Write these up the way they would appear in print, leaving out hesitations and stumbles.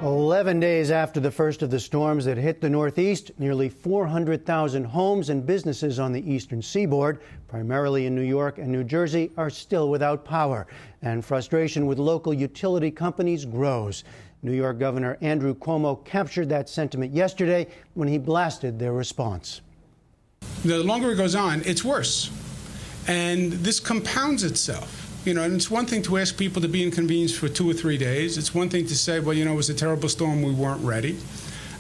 11 days after the first of the storms that hit the Northeast, nearly 400,000 homes and businesses on the eastern seaboard, primarily in New York and New Jersey, are still without power. And frustration with local utility companies grows. New York Governor Andrew Cuomo captured that sentiment yesterday when he blasted their response. The longer it goes on, it's worse. And this compounds itself. And it's one thing to ask people to be inconvenienced for 2 or 3 days. It's one thing to say, well, it was a terrible storm, we weren't ready.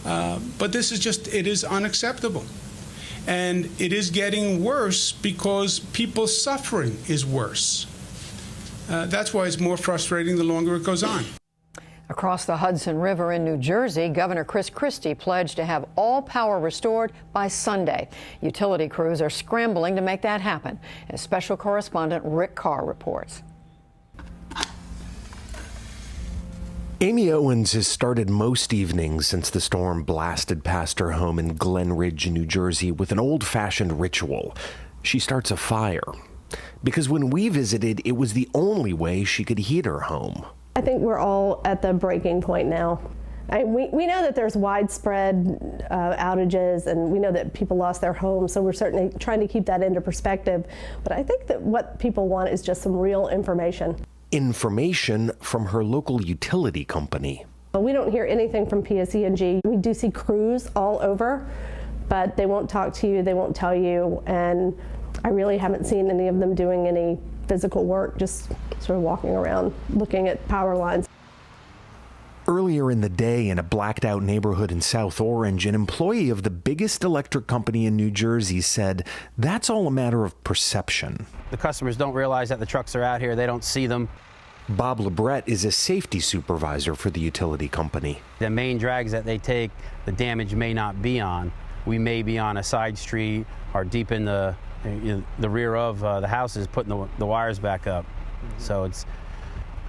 But this is it is unacceptable. And it is getting worse because people's suffering is worse. That's why it's more frustrating the longer it goes on. Across the Hudson River in New Jersey, Governor Chris Christie pledged to have all power restored by Sunday. Utility crews are scrambling to make that happen, as special correspondent Rick Carr reports. Amy Owens has started most evenings since the storm blasted past her home in Glen Ridge, New Jersey, with an old-fashioned ritual. She starts a fire. Because when we visited, it was the only way she could heat her home. I think we're all at the breaking point now. We know that there's widespread outages, and we know that people lost their homes, so we're certainly trying to keep that into perspective. But I think that what people want is just some real information. Information from her local utility company. We don't hear anything from PSE&G. We do see crews all over, but they won't talk to you, they won't tell you, and I really haven't seen any of them doing any physical work, just sort of walking around looking at power lines. Earlier in the day, in a blacked out neighborhood in South Orange, an employee of the biggest electric company in New Jersey said that's all a matter of perception. The customers don't realize that the trucks are out here. They don't see them. Bob Lebret is a safety supervisor for the utility company. The main drags that they take, the damage may not be on. We may be on a side street or deep in the rear of the houses, putting the wires back up. So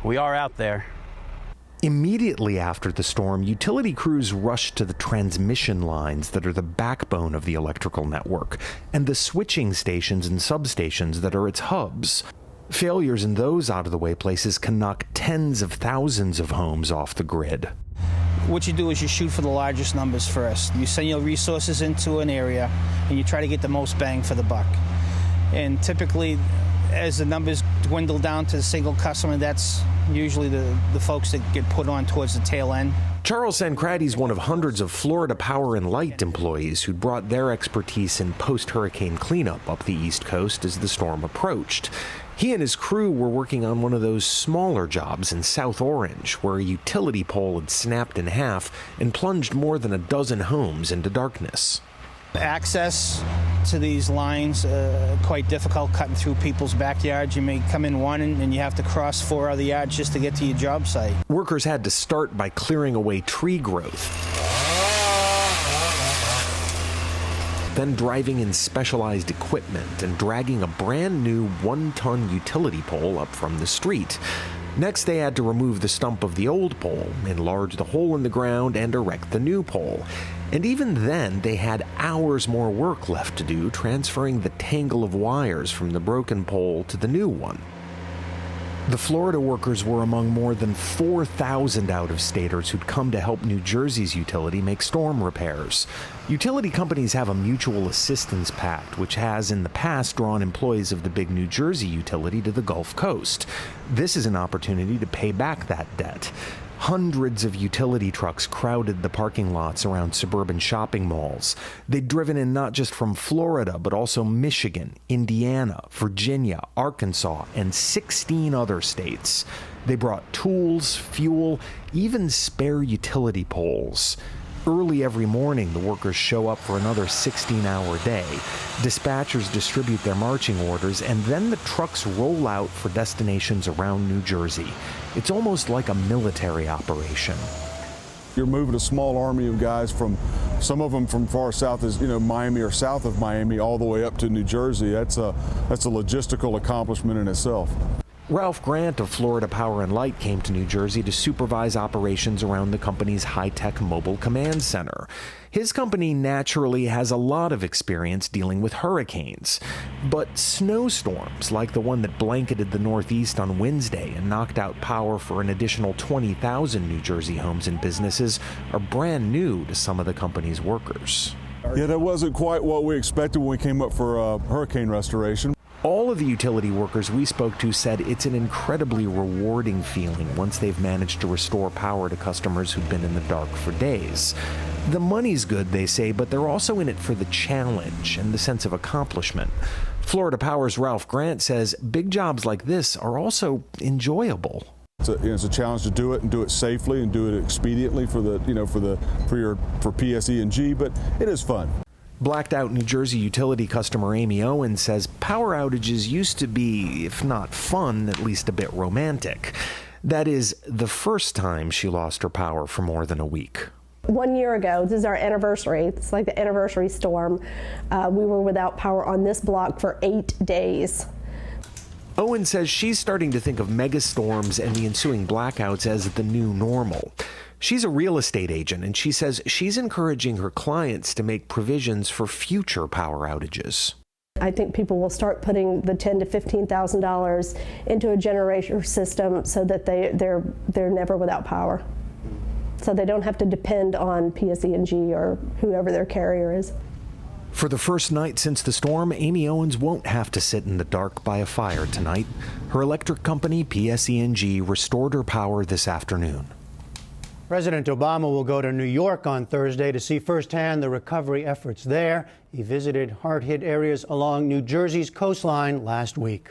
we are out there. Immediately after the storm, utility crews rushed to the transmission lines that are the backbone of the electrical network and the switching stations and substations that are its hubs. Failures in those out-of-the-way places can knock tens of thousands of homes off the grid. What you do is you shoot for the largest numbers first. You send your resources into an area and you try to get the most bang for the buck. And typically, as the numbers dwindle down to a single customer, that's usually the folks that get put on towards the tail end. Charles Sancrati is one of hundreds of Florida Power and Light employees who brought their expertise in post-hurricane cleanup up the East Coast as the storm approached. He and his crew were working on one of those smaller jobs in South Orange, where a utility pole had snapped in half and plunged more than a dozen homes into darkness. Access to these lines quite difficult, cutting through people's backyards. You may come in one and you have to cross 4 other yards just to get to your job site. Workers had to start by clearing away tree growth, then driving in specialized equipment and dragging a brand new 1-ton utility pole up from the street. Next, they had to remove the stump of the old pole, enlarge the hole in the ground, and erect the new pole. And even then, they had hours more work left to do, transferring the tangle of wires from the broken pole to the new one. The Florida workers were among more than 4,000 out-of-staters who'd come to help New Jersey's utility make storm repairs. Utility companies have a mutual assistance pact, which has in the past drawn employees of the big New Jersey utility to the Gulf Coast. This is an opportunity to pay back that debt. Hundreds of utility trucks crowded the parking lots around suburban shopping malls. They'd driven in not just from Florida, but also Michigan, Indiana, Virginia, Arkansas, and 16 other states. They brought tools, fuel, even spare utility poles. Early every morning, the workers show up for another 16-hour day. Dispatchers distribute their marching orders, and then the trucks roll out for destinations around New Jersey. It's almost like a military operation. You're moving a small army of guys from, some of them from far south as Miami or south of Miami, all the way up to New Jersey. That's a logistical accomplishment in itself. Ralph Grant of Florida Power and Light came to New Jersey to supervise operations around the company's high-tech mobile command center. His company naturally has a lot of experience dealing with hurricanes, but snowstorms like the one that blanketed the Northeast on Wednesday and knocked out power for an additional 20,000 New Jersey homes and businesses are brand new to some of the company's workers. Yeah, that wasn't quite what we expected when we came up for hurricane restoration. All of the utility workers we spoke to said it's an incredibly rewarding feeling once they've managed to restore power to customers who've been in the dark for days. The money's good, they say, but they're also in it for the challenge and the sense of accomplishment. Florida Power's Ralph Grant says big jobs like this are also enjoyable. It's a challenge to do it and do it safely and do it expediently for PSE&G, but it is fun. Blacked out New Jersey utility customer Amy Owens says power outages used to be, if not fun, at least a bit romantic. That is the first time she lost her power for more than a week. 1 year ago, this is our anniversary, it's like the anniversary storm, we were without power on this block for 8 days. Owen says she's starting to think of megastorms and the ensuing blackouts as the new normal. She's a real estate agent, and she says she's encouraging her clients to make provisions for future power outages. I think people will start putting the $10,000 to $15,000 into a generator system so that they're never without power. So they don't have to depend on PSE&G or whoever their carrier is. For the first night since the storm, Amy Owens won't have to sit in the dark by a fire tonight. Her electric company, PSE&G, restored her power this afternoon. President Obama will go to New York on Thursday to see firsthand the recovery efforts there. He visited hard-hit areas along New Jersey's coastline last week.